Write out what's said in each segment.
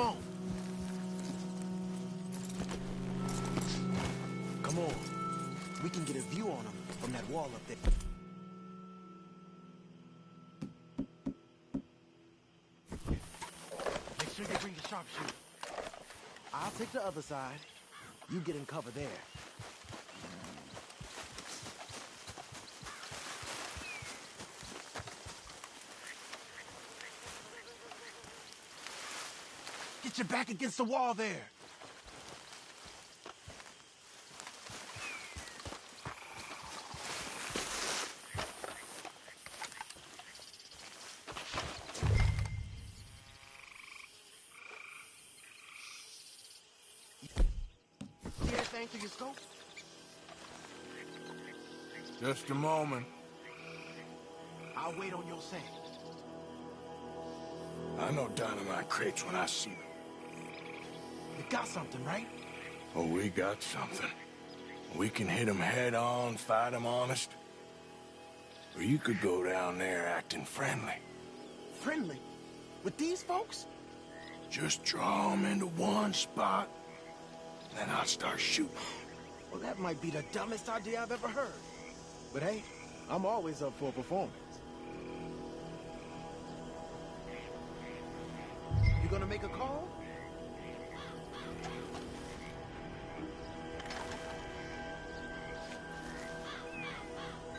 Come on. Come on. We can get a view on them from that wall up there. Make sure you bring the sharpshooter. I'll take the other side. You get in cover there. Get your back against the wall there. See that thing through your scope? Just a moment. I'll wait on your scent. I know dynamite crates when I see them. You got something, right? Oh, we got something. We can hit them head on, fight them honest. Or you could go down there acting friendly. Friendly? With these folks? Just draw them into one spot, then I'll start shooting. Well, that might be the dumbest idea I've ever heard. But hey, I'm always up for a performance. You gonna make a call?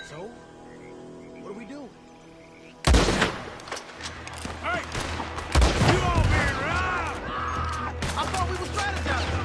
So, what do we do? Hey! You all being robbed! I thought we were strategizing.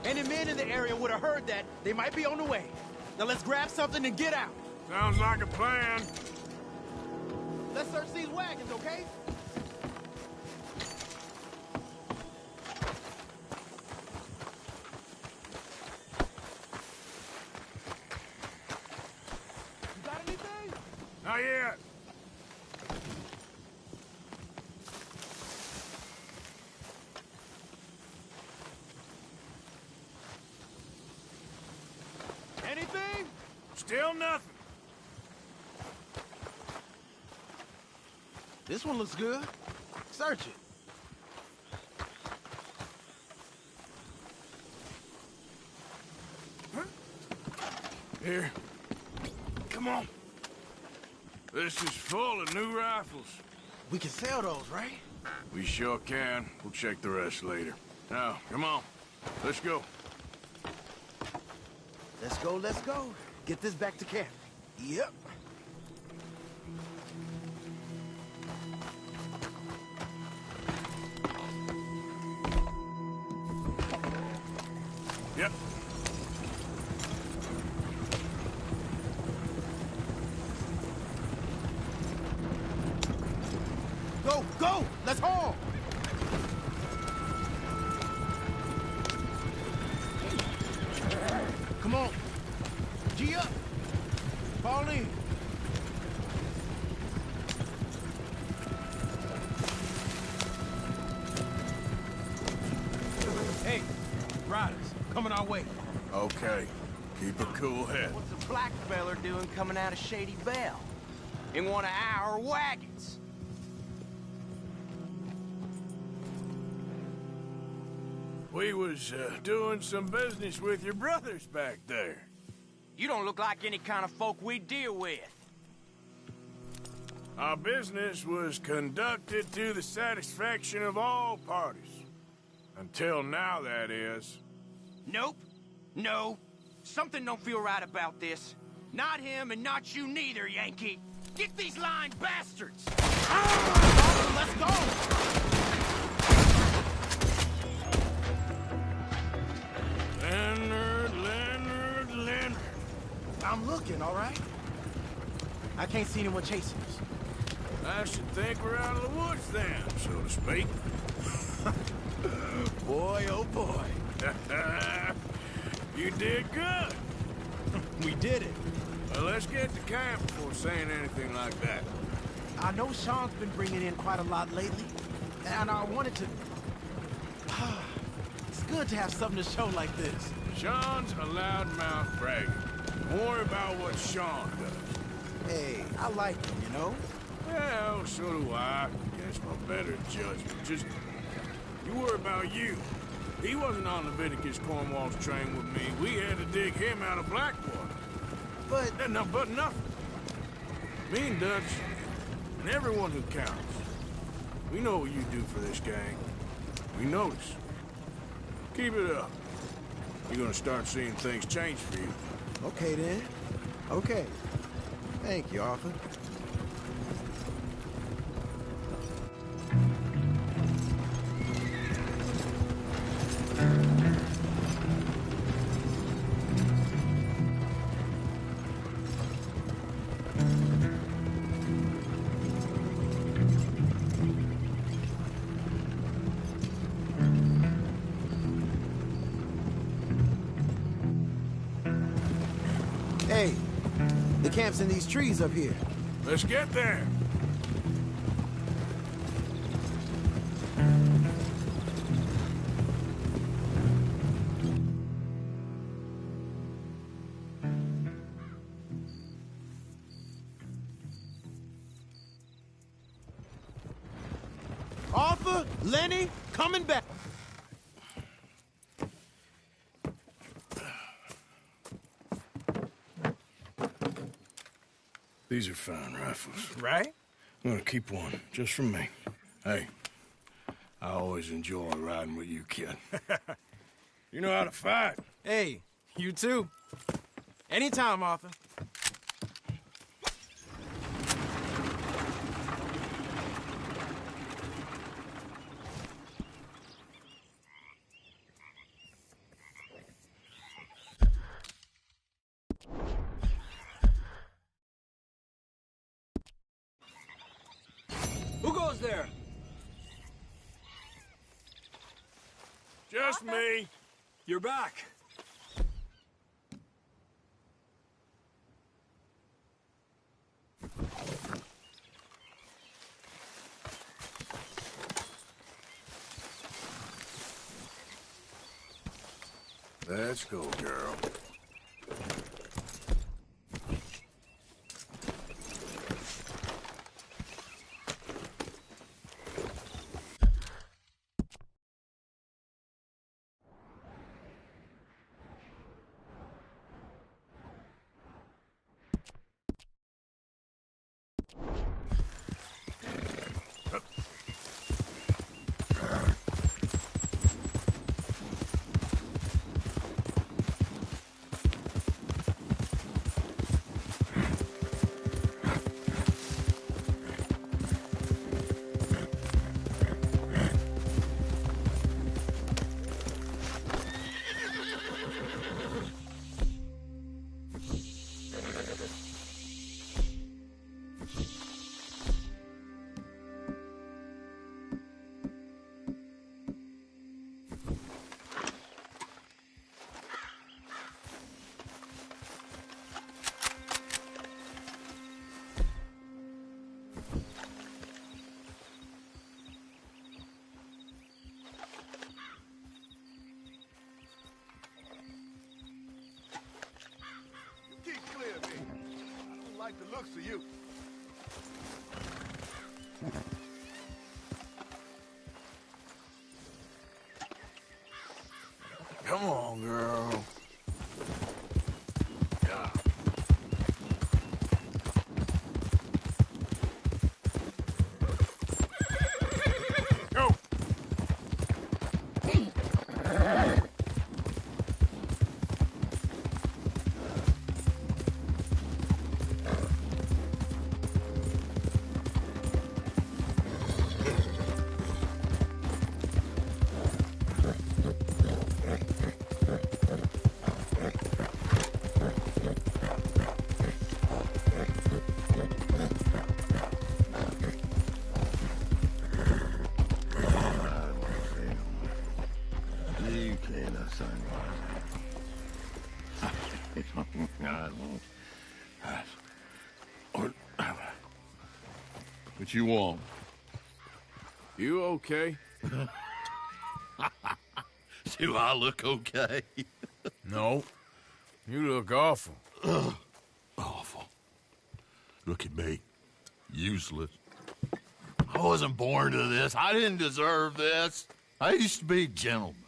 Any men in the area would have heard that. They might be on the way. Now let's grab something and get out. Sounds like a plan. Let's search these wagons, okay? You got anything? Not yet. Anything? Still nothing. This one looks good. Search it. Here. Come on. This is full of new rifles. We can sell those, right? We sure can. We'll check the rest later. Now, come on. Let's go. Let's go, let's go. Get this back to camp. Yep. Yep. Go, go! Let's haul! Come on. G up. Fall in. Hey, riders, coming our way. Okay. Keep a cool head. What's a black feller doing coming out of Shady Belle? In one of our wagons? We was doing some business with your brothers back there. You don't look like any kind of folk we deal with. Our business was conducted to the satisfaction of all parties. Until now, that is. Nope. No. Something don't feel right about this. Not him and not you neither, Yankee. Get these lying bastards! Let's go! Leonard. I'm looking, all right? I can't see anyone chasing us. I should think we're out of the woods then, so to speak. Boy, oh boy. You did good. We did it. Well, let's get to camp before saying anything like that. I know Sean's been bringing in quite a lot lately, and I wanted to... It's good to have something to show like this. Sean's a loudmouth bragger. Don't worry about what Sean does. Hey, I like him, you know? Well, so do I. Guess my better judgment. Just, you worry about you. He wasn't on Leviticus Cornwall's train with me. We had to dig him out of Blackwater. But... But nothing. Me and Dutch, and everyone who counts. We know what you do for this gang. We notice. Keep it up. You're gonna start seeing things change for you. Okay, then. Okay. Thank you, Arthur. Hey, the camp's in these trees up here. Let's get there. Arthur, Lenny, coming back. These are fine rifles. Right? I'm gonna keep one, just for me. Hey, I always enjoy riding with you, kid. You know how to fight. Hey, you too. Anytime, Arthur. Who goes there? Just me. You're back. Let's go, girl. Like the looks of you. Come on, girl. Yeah. Go! What you want? You okay? Do I look okay? No. You look awful. Awful. Look at me. Useless. I wasn't born to this. I didn't deserve this. I used to be a gentleman.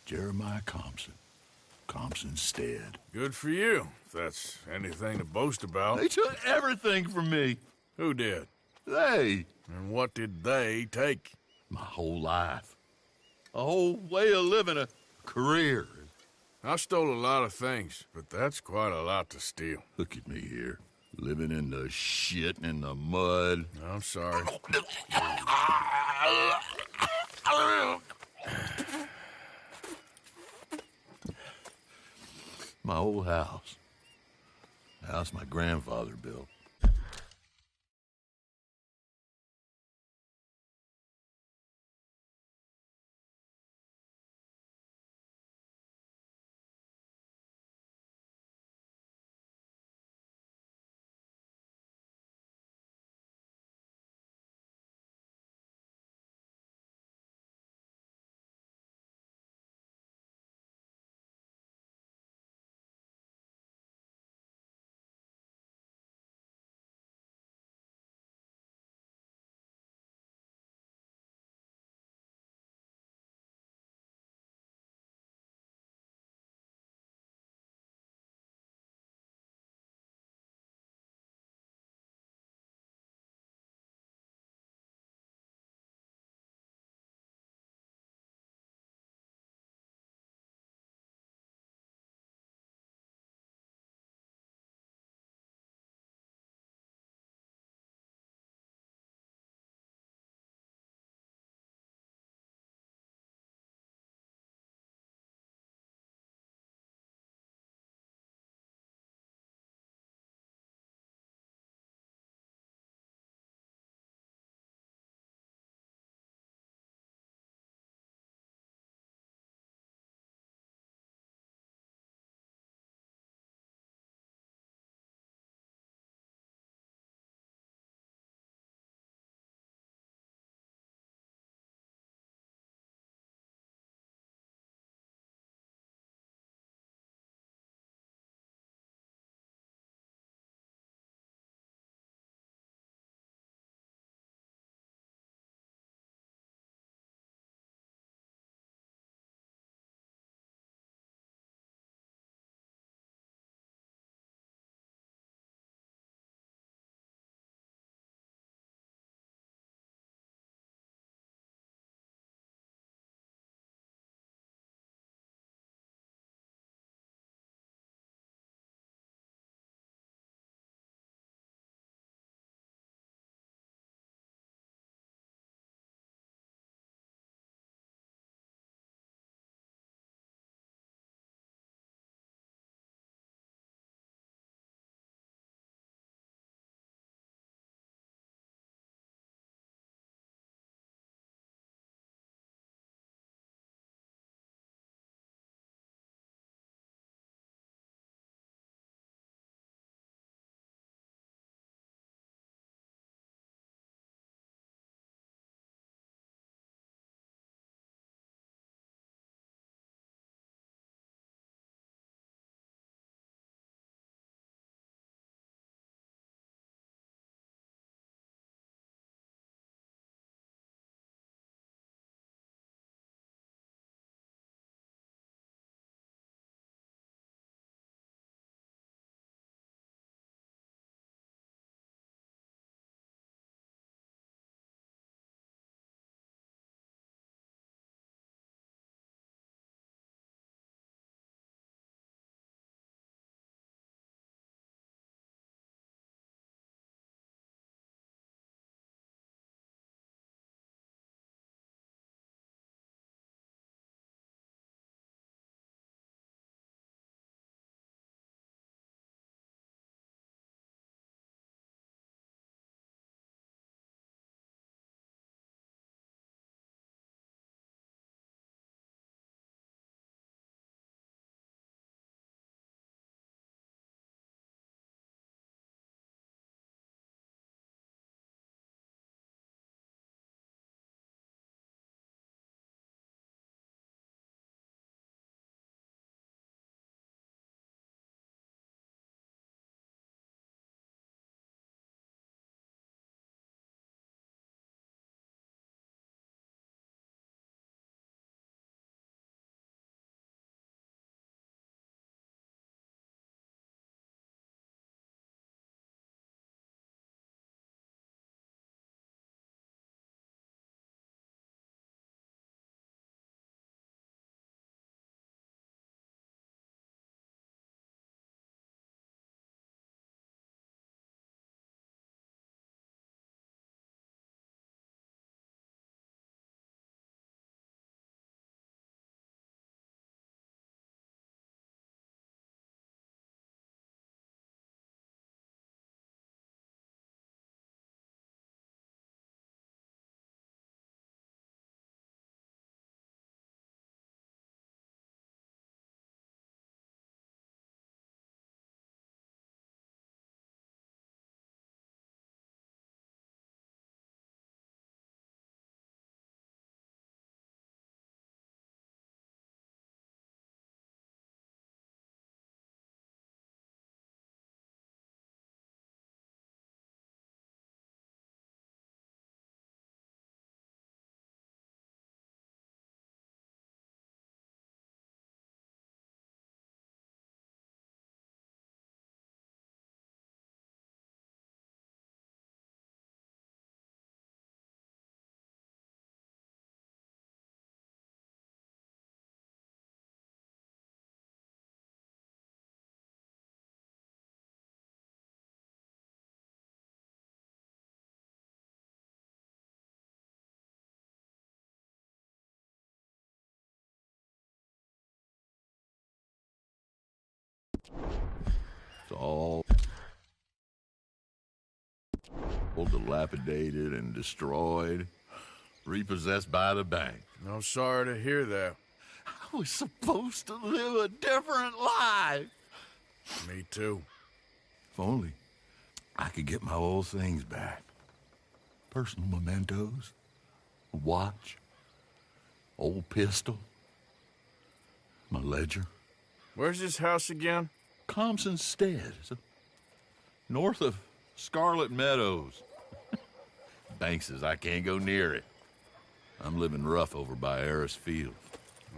Jeremiah Compson. Compson's dead. Good for you, if that's anything to boast about. They took everything from me. Who did? They. And what did they take? My whole life. A whole way of living, a career. I stole a lot of things, but that's quite a lot to steal. Look at me here, living in the shit and in the mud. I'm sorry. My old house. The house my grandfather built. It's all dilapidated and destroyed, repossessed by the bank. I'm sorry to hear that. I was supposed to live a different life. Me too. If only I could get my old things back. Personal mementos, a watch, old pistol, my ledger. Where's this house again? Thompson's Stead, north of Scarlet Meadows. Bank says I can't go near it. I'm living rough over by Harris Field.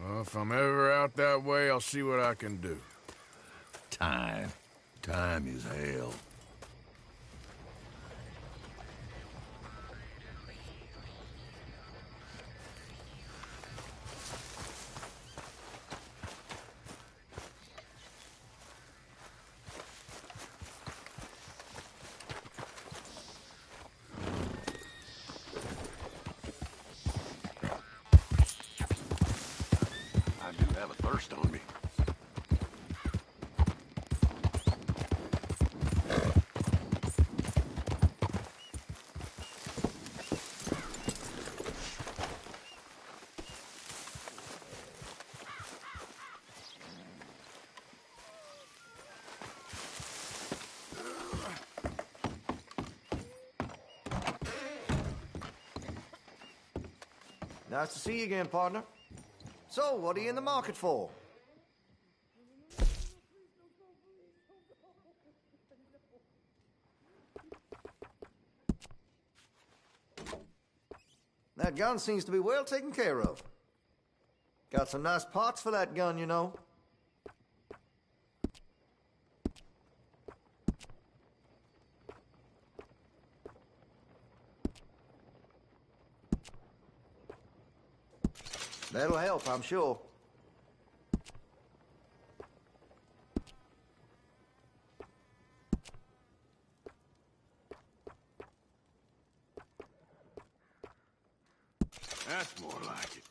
Well, if I'm ever out that way, I'll see what I can do. Time is hell. I do have a thirst on me. Nice to see you again, partner. So, what are you in the market for? That gun seems to be well taken care of. Got some nice parts for that gun, you know. That'll help, I'm sure. That's more like it.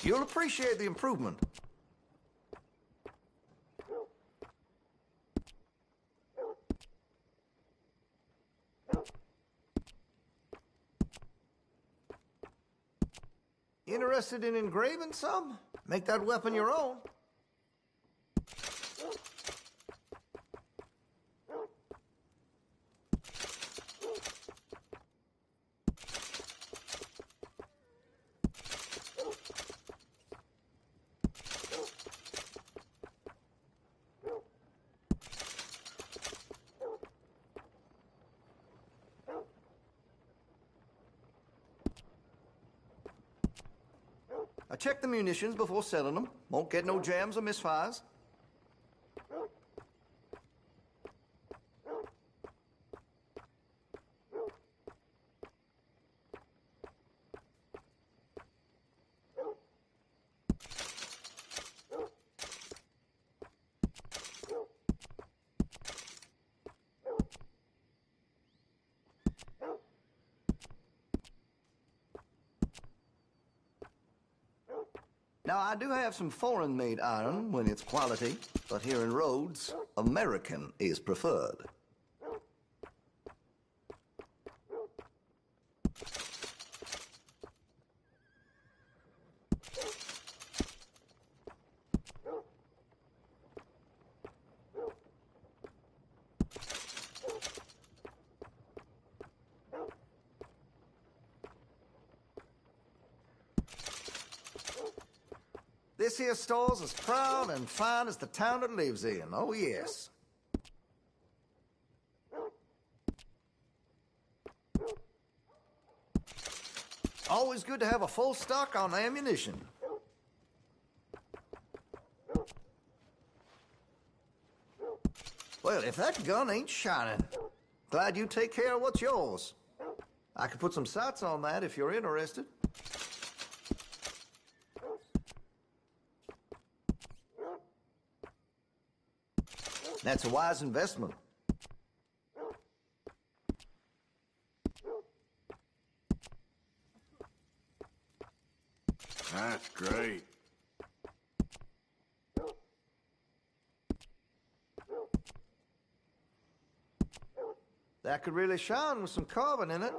You'll appreciate the improvement. Interested in engraving some? Make that weapon your own. I check the munitions before selling them. Won't get no jams or misfires. Now, I do have some foreign-made iron when it's quality, but here in Rhodes, American is preferred. This here store's as proud and fine as the town it lives in. Oh, yes. Always good to have a full stock on ammunition. Well, if that gun ain't shining, glad you take care of what's yours. I could put some sights on that if you're interested. That's a wise investment. That's great. That could really shine with some carbon in it.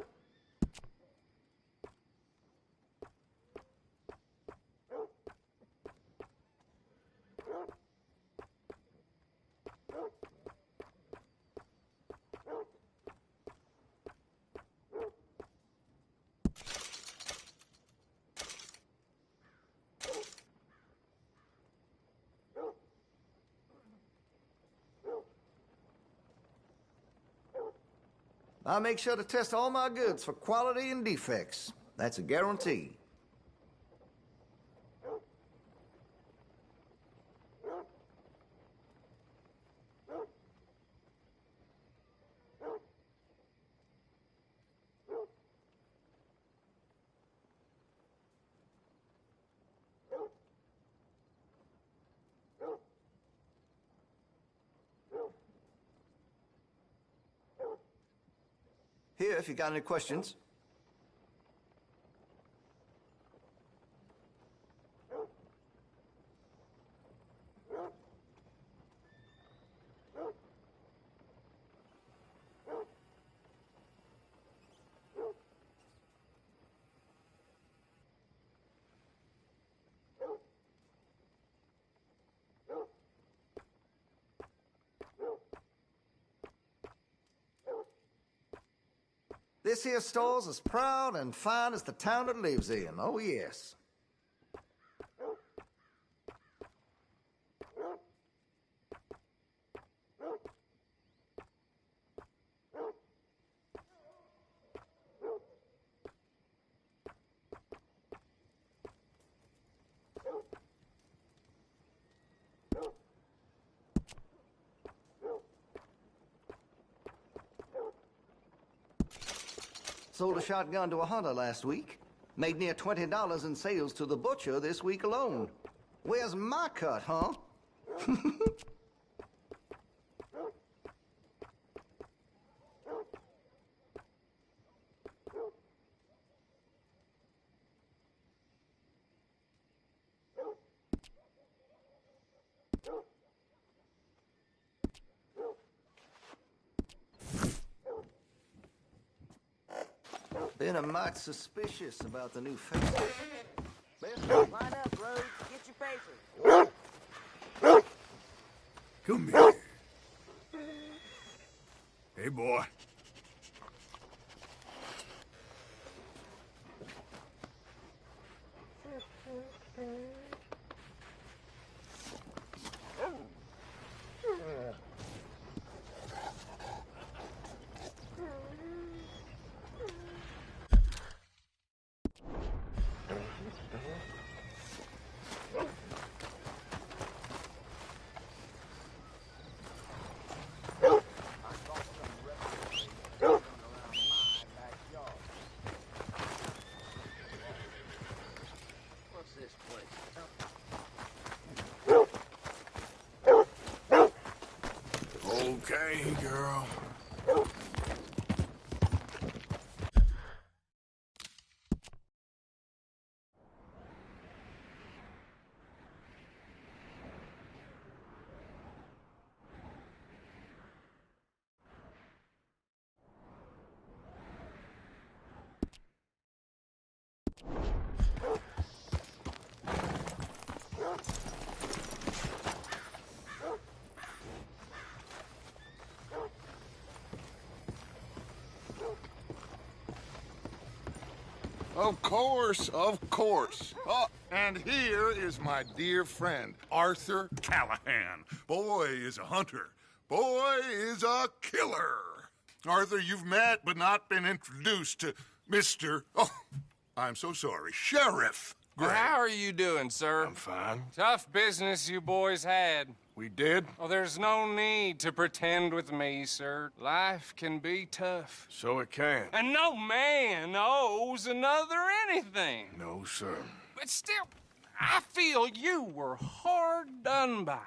I make sure to test all my goods for quality and defects. That's a guarantee. Here, if you got any questions. This here store's as proud and fine as the town it lives in. Oh, yes. Sold a shotgun to a hunter last week. Made near $20 in sales to the butcher this week alone. Where's my cut, huh? Been a mite suspicious about the new face. Line up, Rhodes. Get your papers. Come here. Hey, boy. Okay, girl. Of course, of course. Oh, and here is my dear friend, Arthur Callahan. Boy is a hunter. Boy is a killer. Arthur, you've met but not been introduced to Mr. Oh, I'm so sorry, Sheriff Gray. How are you doing, sir? I'm fine. Tough business you boys had. We did? Oh, there's no need to pretend with me, sir. Life can be tough. So it can. And no man owes another anything. No, sir. But still, I feel you were hard done by.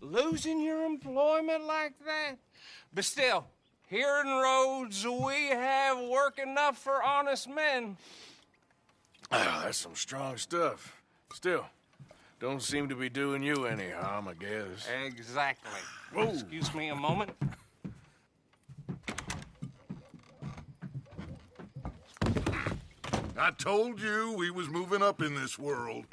Losing your employment like that? But still, here in Rhodes, we have work enough for honest men. Ah, that's some strong stuff. Still, don't seem to be doing you any harm, I guess. Exactly. Whoa. Excuse me a moment. I told you we was moving up in this world.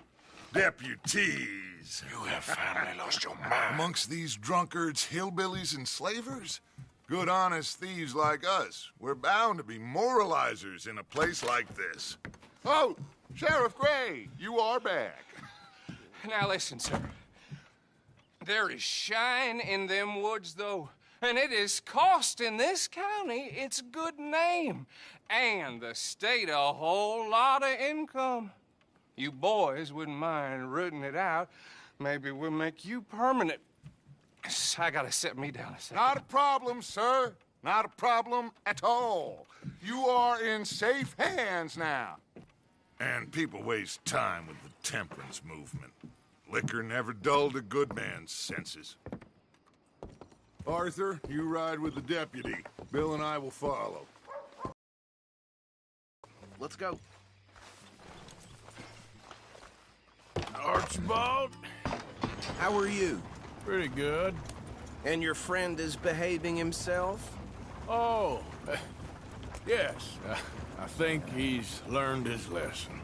Deputies. You have finally lost your mind. Amongst these drunkards, hillbillies, and slavers? Good honest thieves like us. We're bound to be moralizers in a place like this. Oh, Sheriff Gray, you are back. Now listen, sir. There is shine in them woods, though. And it is costing this county its good name. And the state a whole lot of income. You boys wouldn't mind rooting it out. Maybe we'll make you permanent. I gotta sit me down a second. Not a problem, sir. Not a problem at all. You are in safe hands now. And people waste time with the temperance movement. Liquor never dulled a good man's senses. Arthur, you ride with the deputy. Bill and I will follow. Let's go. Archibald? How are you? Pretty good. And your friend is behaving himself? Oh, yes. I think he's learned his lesson.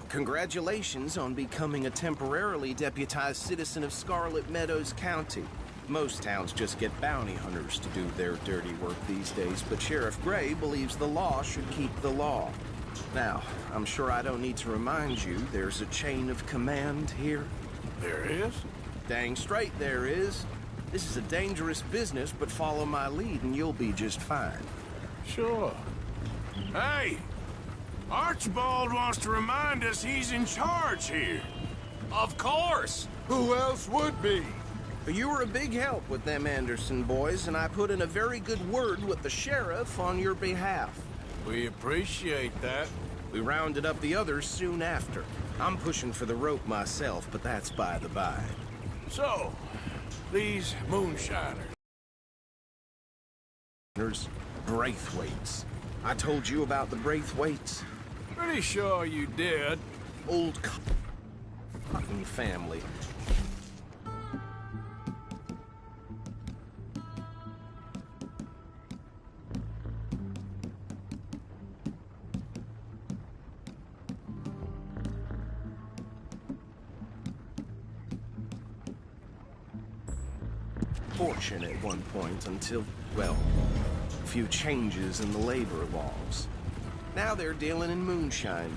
Congratulations on becoming a temporarily deputized citizen of Scarlet Meadows County. Most towns just get bounty hunters to do their dirty work these days, but Sheriff Gray believes the law should keep the law. Now, I'm sure I don't need to remind you there's a chain of command here. There is? Dang straight there is. This is a dangerous business, but follow my lead and you'll be just fine. Sure. Hey! Archibald wants to remind us he's in charge here. Of course! Who else would be? You were a big help with them Anderson boys, and I put in a very good word with the sheriff on your behalf. We appreciate that. We rounded up the others soon after. I'm pushing for the rope myself, but that's by the by. So, these moonshiners. Braithwaites. I told you about the Braithwaites. Pretty sure you did. Old Cotton family. Fortune at one point until, well, a few changes in the labor laws. Now they're dealing in moonshine.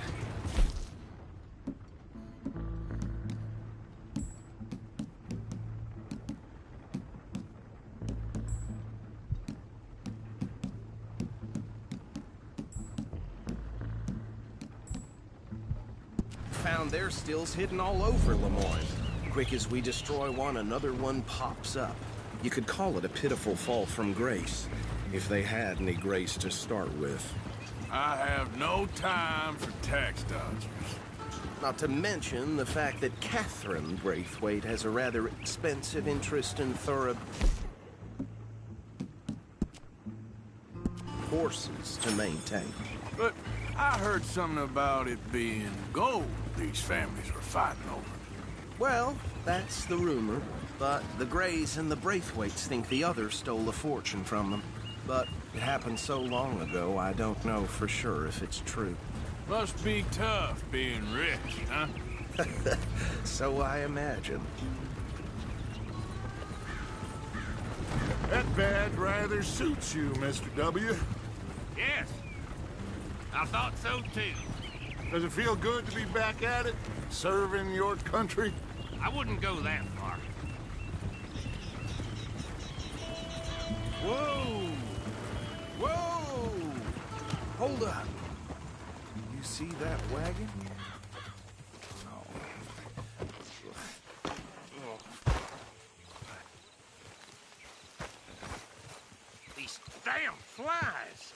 Found their stills hidden all over Lemoyne. Quick as we destroy one, another one pops up. You could call it a pitiful fall from grace, if they had any grace to start with. I have no time for tax dodgers. Not to mention the fact that Catherine Braithwaite has a rather expensive interest in horses to maintain. But I heard something about it being gold these families were fighting over. Well, that's the rumor. But the Grays and the Braithwaites think the other stole a fortune from them. But it happened so long ago, I don't know for sure if it's true. Must be tough being rich, huh? So I imagine. That badge rather suits you, Mr. W. Yes. I thought so, too. Does it feel good to be back at it? Serving your country? I wouldn't go that far. Whoa! Whoa! Hold up. You see that wagon? These damn flies.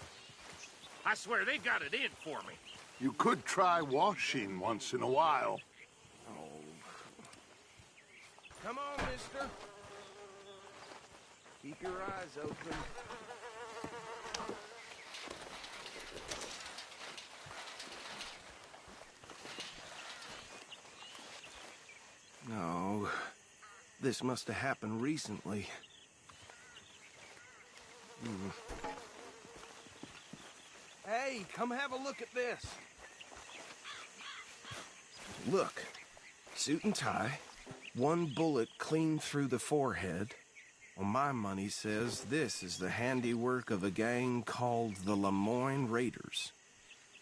I swear they got it in for me. You could try washing once in a while. Come on, mister. Keep your eyes open. No, this must have happened recently. Hey, come have a look at this. Look, suit and tie, one bullet clean through the forehead. Well, my money says this is the handiwork of a gang called the Lemoyne Raiders.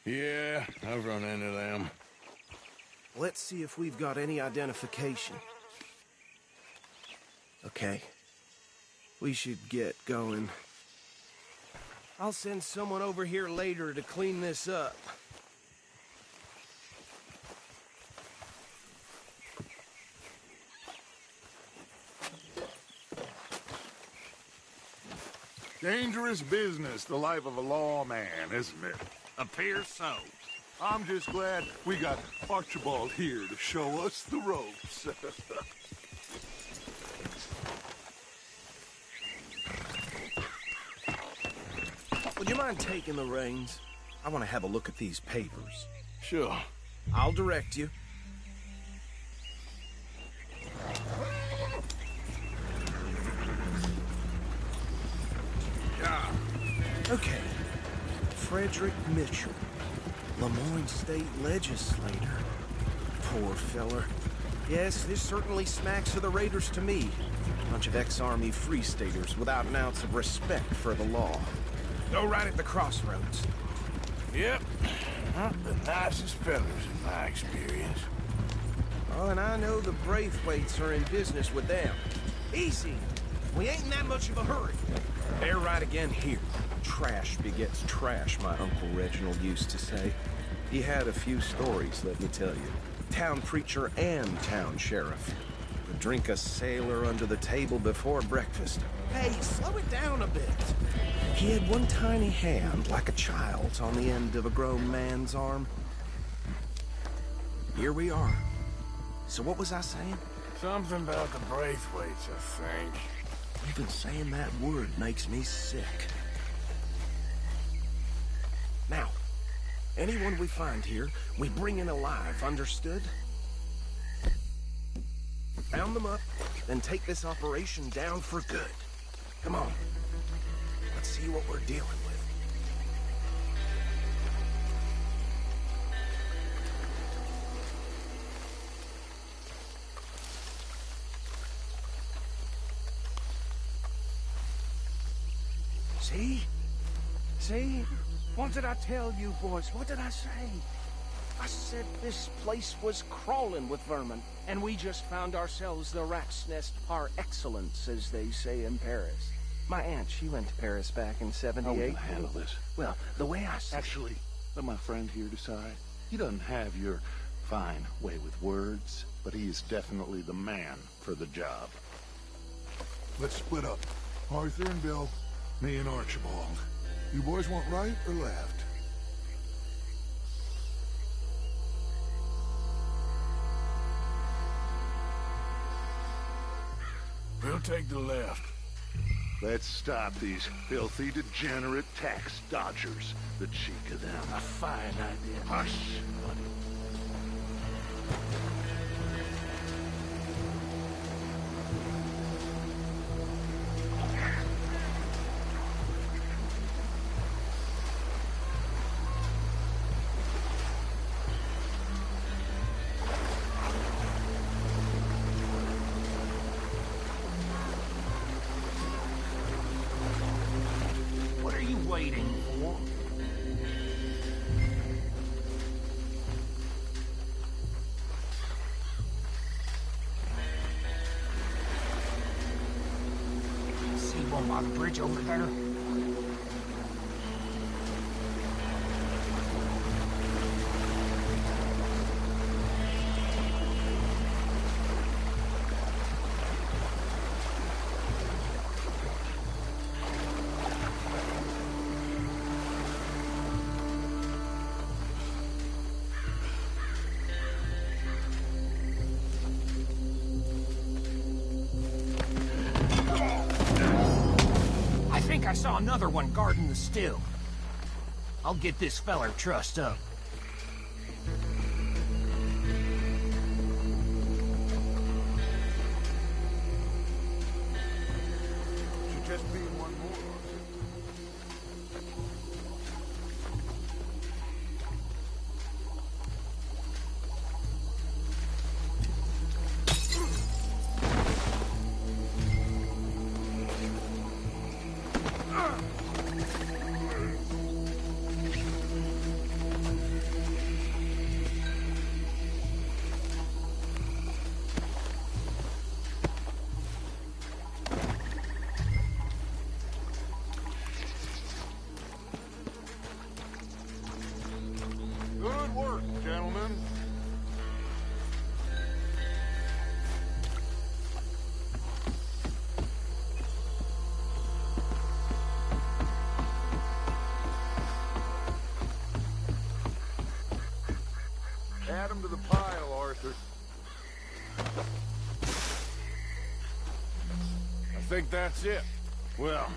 Yeah, I've run into them. Let's see if we've got any identification. Okay. We should get going. I'll send someone over here later to clean this up. Dangerous business, the life of a lawman, isn't it? Appears so. I'm just glad we got Archibald here to show us the ropes. Would you mind taking the reins? I want to have a look at these papers. Sure. I'll direct you. Okay. Frederick Mitchell, Lemoyne State Legislator. Poor feller. Yes, this certainly smacks of the Raiders to me. Bunch of ex-Army Free Staters without an ounce of respect for the law. Go right at the crossroads. Yep. Not the nicest fellas in my experience. Oh, and I know the Braithwaites are in business with them. Easy. We ain't in that much of a hurry. They're right again here. Trash begets trash, my Uncle Reginald used to say. He had a few stories, let me tell you. Town preacher and town sheriff. Would drink a sailor under the table before breakfast. Hey, slow it down a bit. He had one tiny hand, like a child's, on the end of a grown man's arm. Here we are. So what was I saying? Something about the Braithwaites, I think. Even saying that word makes me sick. Now, anyone we find here, we bring in alive, understood? Round them up, then take this operation down for good. Come on. Let's see what we're dealing with. See? See? What did I tell you, boys? What did I say? I said this place was crawling with vermin, and we just found ourselves the rat's nest par excellence, as they say in Paris. My aunt, she went to Paris back in '78. How are we gonna handle this? Well, the way I see Actually, let my friend here decide. He doesn't have your fine way with words, but he is definitely the man for the job. Let's split up. Arthur and Bill, me and Archibald. You boys want right or left? We'll take the left. Let's stop these filthy, degenerate tax dodgers. The cheek of them. A fine idea. Hush, buddy. What are you waiting for? See one by the bridge over there? I saw another one guarding the still. I'll get this feller trussed up. Should just be one more. Good work, gentlemen. Add 'em to the pile, Arthur. I think that's it. Well,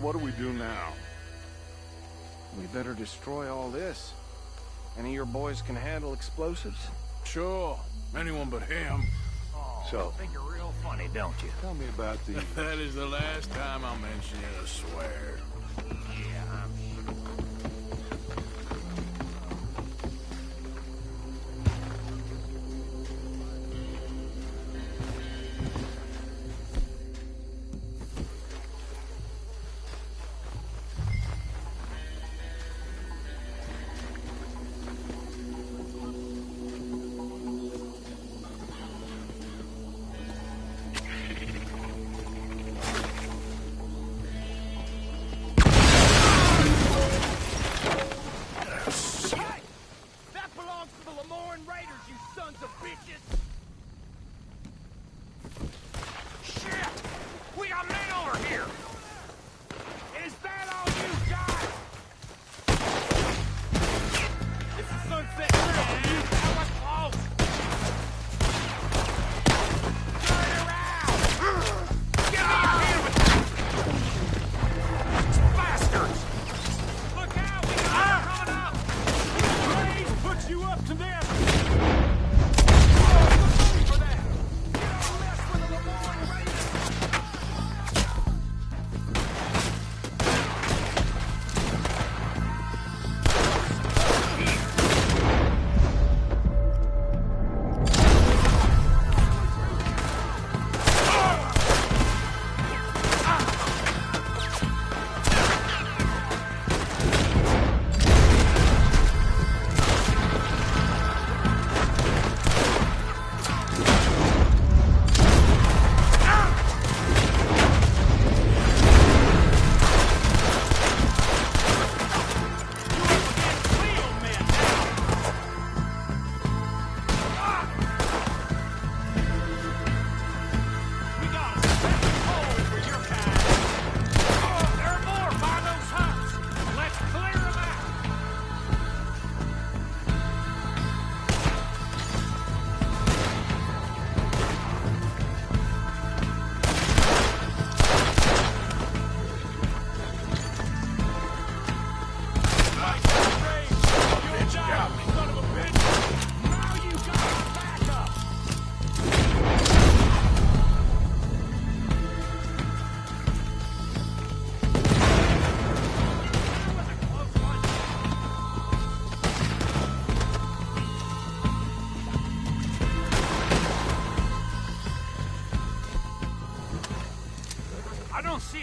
what do we do now? We better destroy all this. Any of your boys can handle explosives? Sure. Anyone but him. So, Think you're real funny, don't you? tell me about the... That is the last time I'll mention it, I swear. Yeah, I'm sure.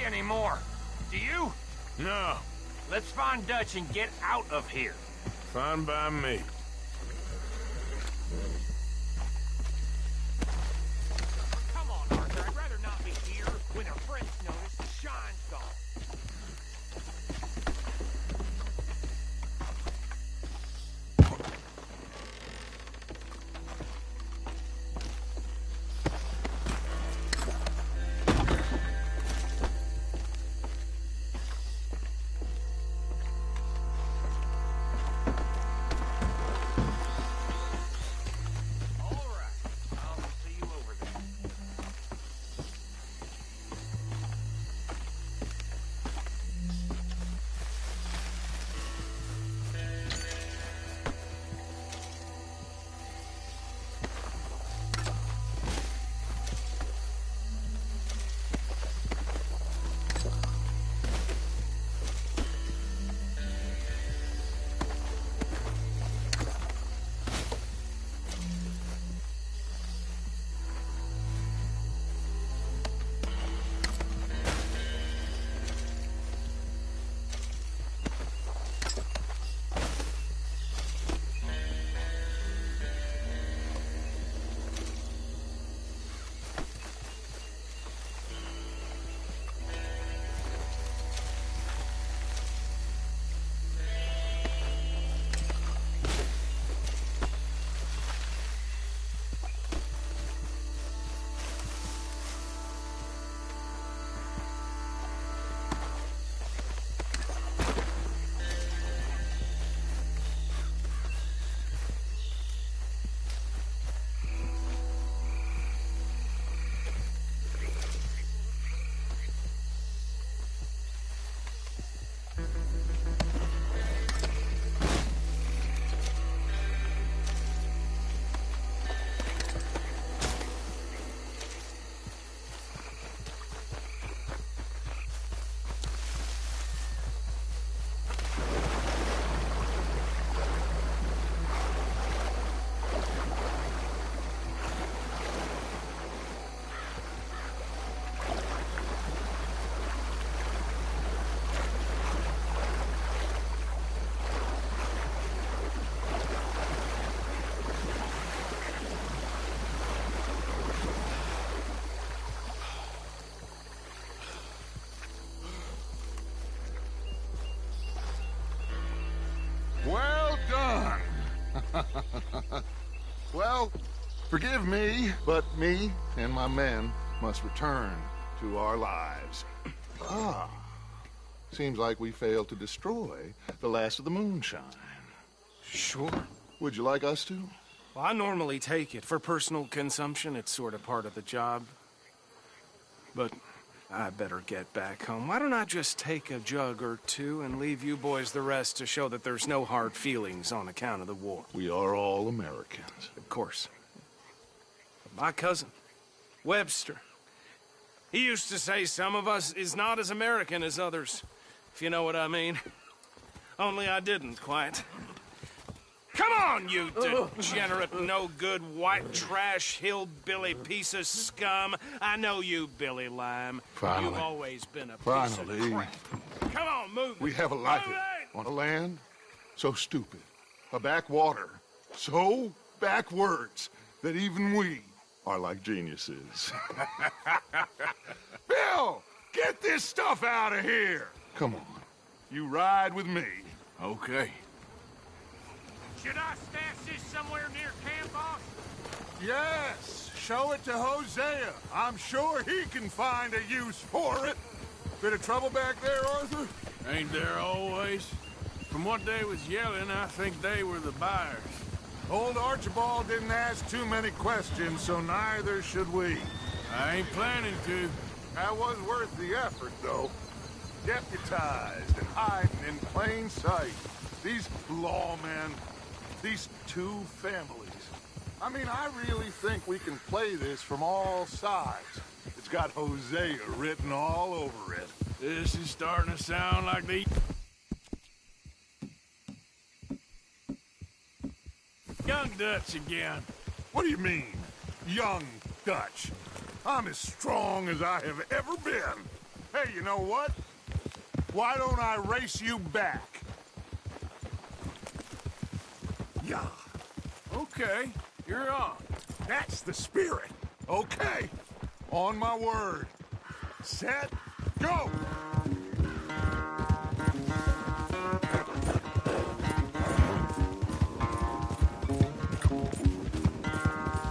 Anymore. Do you? No. Let's find Dutch and get out of here. Fine by me. Come on, Arthur. I'd rather not be here when our friends notice the shine's gone. Well, forgive me, but me and my men must return to our lives. Ah. Seems like we failed to destroy the last of the moonshine. Sure. Would you like us to? Well, I normally take it. For personal consumption, it's sort of part of the job. But I better get back home. Why don't I just take a jug or two and leave you boys the rest to show that there's no hard feelings on account of the war? We are all Americans. Of course. But my cousin, Webster, he used to say some of us is not as American as others, if you know what I mean. Only I didn't quite. Come on, you degenerate, no-good, white trash, hillbilly piece of scum. I know you, Billy Lime. Finally. You've always been a piece of crap. Come on, move it. We have a life Move it! on a land so stupid, a backwater so backwards that even we are like geniuses. Bill, get this stuff out of here. Come on, you ride with me. Okay. Should I stash this somewhere near camp, boss? Yes, show it to Hosea. I'm sure he can find a use for it. Bit of trouble back there, Arthur? Ain't there always? From what they was yelling, I think they were the buyers. Old Archibald didn't ask too many questions, so neither should we. I ain't planning to. That was worth the effort, though. Deputized and hiding in plain sight. These lawmen, these two families. I mean, I really think we can play this from all sides. It's got Hosea written all over it. This is starting to sound like the... Young Dutch again. What do you mean, young Dutch? I'm as strong as I have ever been. Hey, you know what? Why don't I race you back? Yeah. Okay, you're on. That's the spirit. Okay. On my word. Set, go!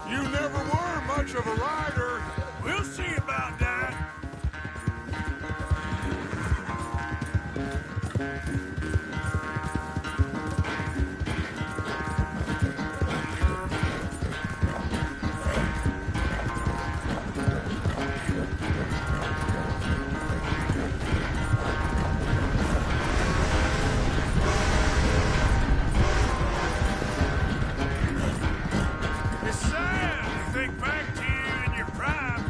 You never were much of a rider. We'll see about that. It's sad to think back to you in your prime.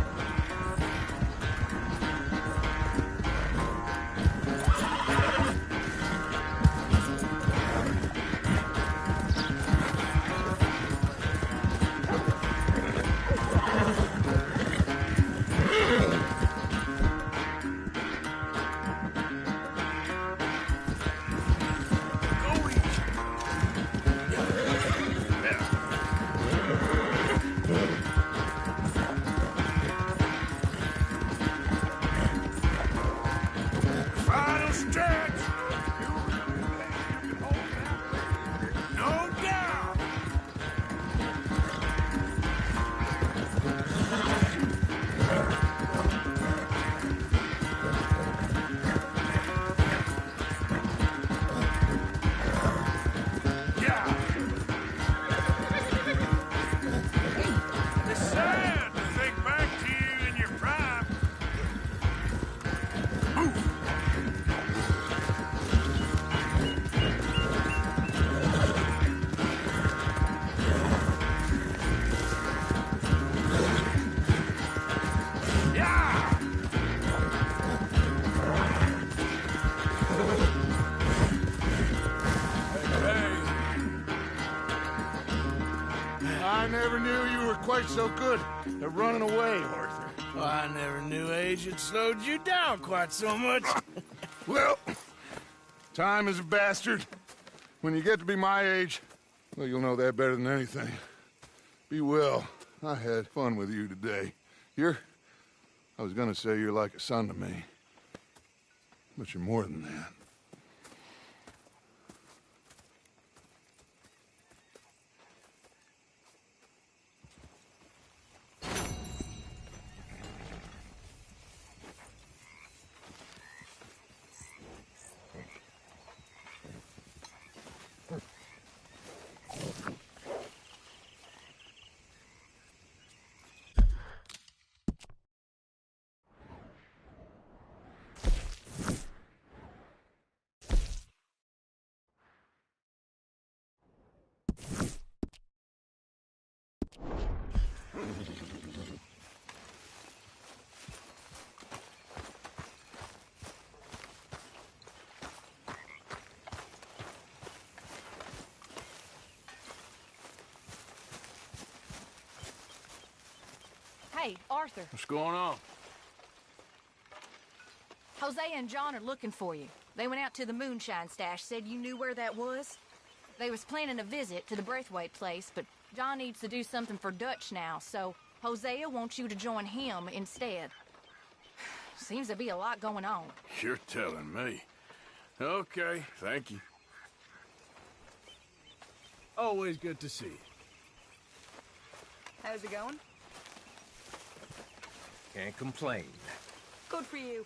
Final stretch. No doubt. Yeah. It's sad to think back to you in your prime. Yeah! I never knew you were quite so good at running away, Arthur. Well, I never knew age had slowed you down quite so much. Well, time is a bastard. When you get to be my age, well, you'll know that better than anything. Be well. I had fun with you today. I was gonna say you're like a son to me. But you're more than that. Hey, Arthur. What's going on? Hosea and John are looking for you. They went out to the moonshine stash, said you knew where that was. They was planning a visit to the Braithwaite place, but John needs to do something for Dutch now, so Hosea wants you to join him instead. Seems to be a lot going on. You're telling me. Okay, thank you. Always good to see you. How's it going? Can't complain. Good for you.